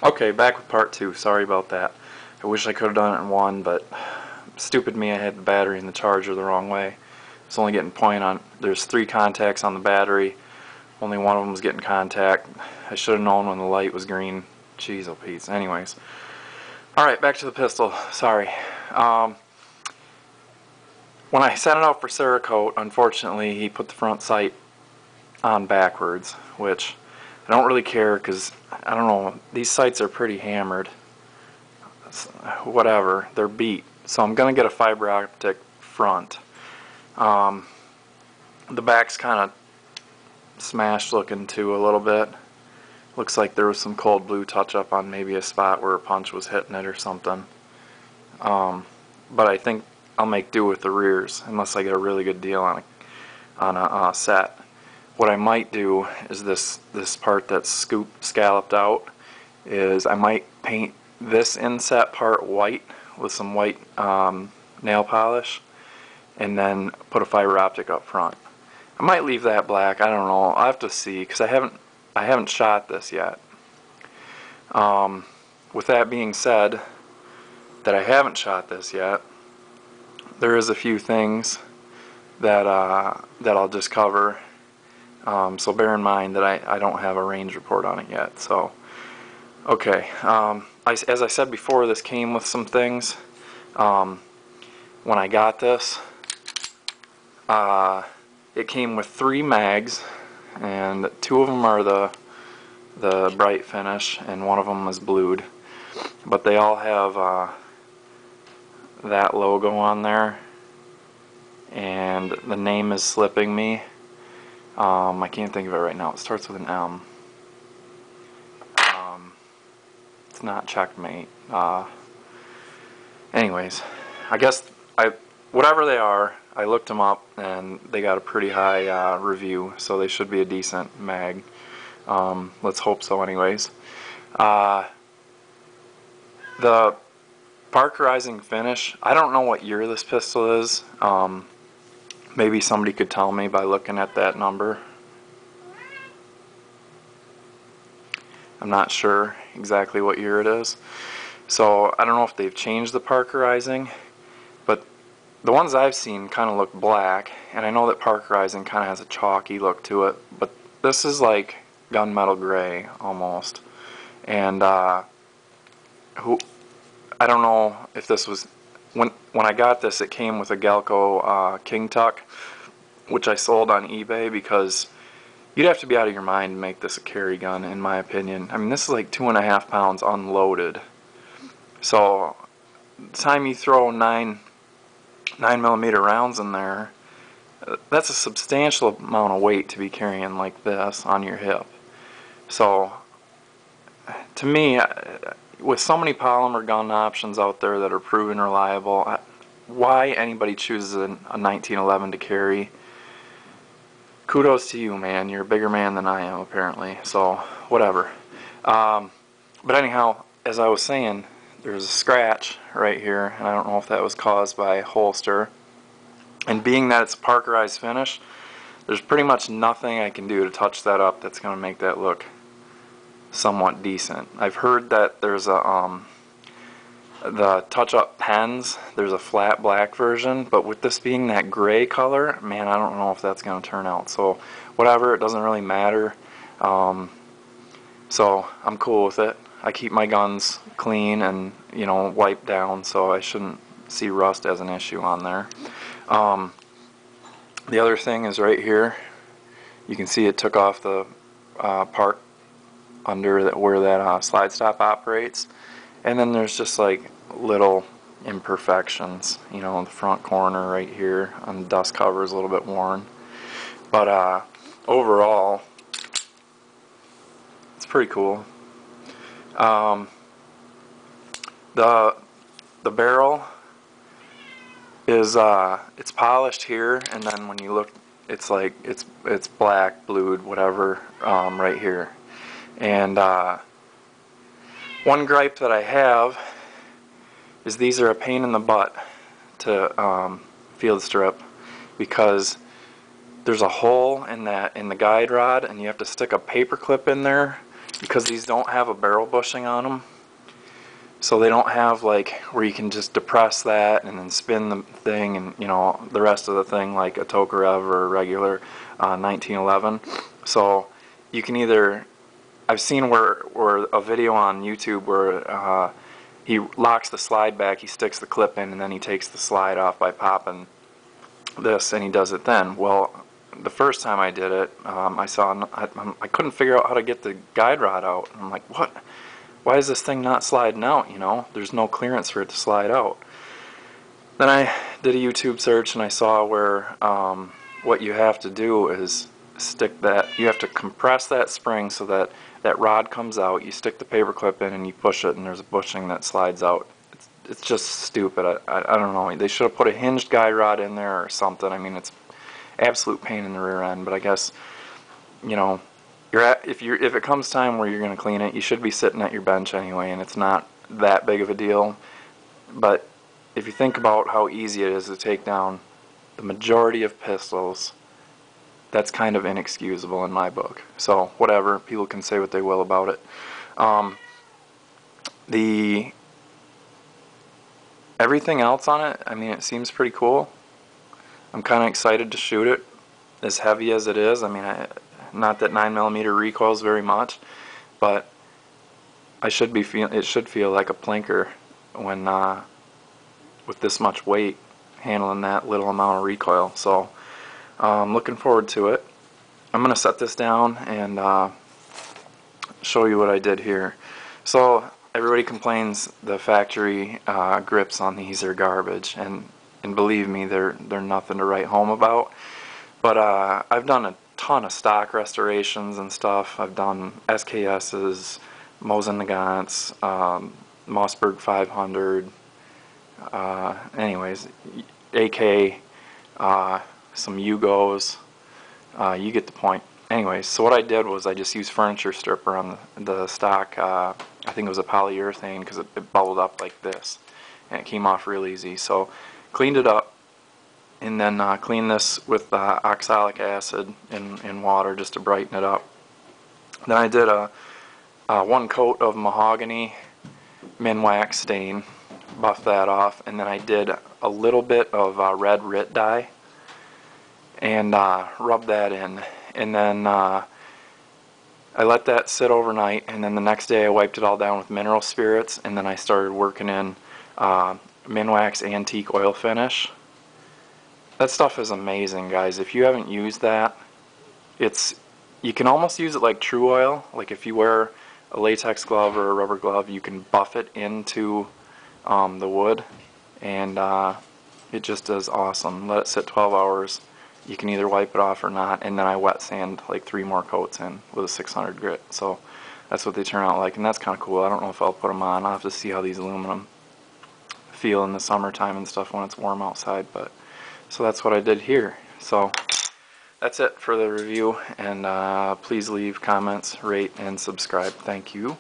Okay, back with part 2. Sorry about that. I wish I could have done it in one, but stupid me, I had the battery and the charger the wrong way. It's only getting point on, there's 3 contacts on the battery. Only one of them was getting contact. I should have known when the light was green. Jeez, oh Pete. Anyways. Alright, back to the pistol. Sorry. When I set it out for Cerakote, unfortunately, he put the front sight on backwards, which I don't really care because, I don't know, these sights are pretty hammered. Whatever, they're beat. So I'm going to get a fiber optic front. The back's kind of smashed looking too a little bit. Looks like there was some cold blue touch up on maybe a spot where a punch was hitting it or something. But I think I'll make do with the rears unless I get a really good deal on a set. What I might do is this part that's scalloped out is I might paint this inset part white with some white nail polish and then put a fiber optic up front. I might leave that black, I don't know, I'll have to see because I haven't shot this yet. With that being said, that I haven't shot this yet, there is a few things that I'll just cover. So bear in mind that I don't have a range report on it yet. So, okay. As I said before, this came with some things. When I got this, it came with 3 mags, and 2 of them are the bright finish, and 1 of them is blued. But they all have that logo on there, and the name is slipping me. I can't think of it right now. It starts with an M. It's not Checkmate. Anyways, I guess whatever they are, I looked them up and they got a pretty high review, so they should be a decent mag. Let's hope so anyways. The Parkerizing finish, I don't know what year this pistol is. Maybe somebody could tell me by looking at that number. I'm not sure exactly what year it is. So I don't know if they've changed the Parkerizing, but the ones I've seen kind of look black, and I know that Parkerizing kind of has a chalky look to it, but this is like gunmetal gray almost. And I don't know if this was when I got this, it came with a Galco King Tuck, which I sold on eBay because you'd have to be out of your mind to make this a carry gun, in my opinion. I mean, this is like 2.5 pounds unloaded. So the time you throw 9mm rounds in there, that's a substantial amount of weight to be carrying like this on your hip. So to me, with so many polymer gun options out there that are proven reliable, why anybody chooses a 1911 to carry, kudos to you, man. You're a bigger man than I am, apparently. So, whatever. But anyhow, as I was saying, there's a scratch right here, and I don't know if that was caused by a holster. And being that it's a Parkerized finish, there's pretty much nothing I can do to touch that up that's going to make that look somewhat decent. I've heard that there's the touch-up pens, there's a flat black version, but with this being that gray color, man, I don't know if that's going to turn out. So whatever, it doesn't really matter. So I'm cool with it. I keep my guns clean and, you know, wiped down, so I shouldn't see rust as an issue on there. The other thing is right here. You can see it took off the part under where that slide stop operates, and then there's just like little imperfections, you know, in the front corner right here on the dust cover is a little bit worn, but overall it's pretty cool. The barrel is it's polished here, and then when you look, it's like it's black, blued, whatever, right here. And one gripe that I have is these are a pain in the butt to field strip, because there's a hole in the guide rod, and you have to stick a paper clip in there because these don't have a barrel bushing on them. So they don't have like where you can just depress that and then spin the thing and, you know, the rest of the thing like a Tokarev or a regular 1911. So you can either, I've seen where a video on YouTube where he locks the slide back, he sticks the clip in, and then he takes the slide off by popping this, and he does it then. Well, the first time I did it, I couldn't figure out how to get the guide rod out. I'm like, what? Why is this thing not sliding out, you know? There's no clearance for it to slide out. Then I did a YouTube search and I saw where what you have to do is stick that, you have to compress that spring so that that rod comes out, you stick the paper clip in and you push it and there's a bushing that slides out. It's just stupid. I don't know. They should have put a hinged guide rod in there or something. I mean, it's absolute pain in the rear end, but I guess, you know, if it comes time where you're going to clean it, you should be sitting at your bench anyway, and it's not that big of a deal. But if you think about how easy it is to take down the majority of pistols, that's kind of inexcusable in my book. So whatever, people can say what they will about it. Everything else on it, I mean, it seems pretty cool. I'm kind of excited to shoot it, as heavy as it is. I mean, not that 9mm recoils very much, but it should feel like a plinker when with this much weight handling that little amount of recoil. So I'm looking forward to it. I'm gonna set this down and show you what I did here. So everybody complains the factory grips on these are garbage, and believe me, they're nothing to write home about. But I've done a ton of stock restorations and stuff. I've done SKS's, Mosin Nagants, Mossberg 500, anyways, AK, some Yugos, you get the point. Anyways, so what I did was I just used furniture stripper on the stock, I think it was a polyurethane because it bubbled up like this, and it came off real easy. So cleaned it up, and then clean this with oxalic acid in water just to brighten it up. Then I did a one coat of mahogany Minwax stain, buffed that off, and then I did a little bit of red RIT dye and rubbed that in, and then I let that sit overnight, and then the next day I wiped it all down with mineral spirits, and then I started working in Minwax Antique Oil Finish. That stuff is amazing, guys. If you haven't used that, you can almost use it like True Oil. Like if you wear a latex glove or a rubber glove, you can buff it into the wood, and it just does awesome. Let it sit 12 hours. You can either wipe it off or not, and then I wet sand like 3 more coats in with a 600 grit. So that's what they turn out like, and that's kind of cool. I don't know if I'll put them on. I'll have to see how these aluminum feel in the summertime and stuff when it's warm outside. But so that's what I did here. So that's it for the review, and please leave comments, rate, and subscribe. Thank you.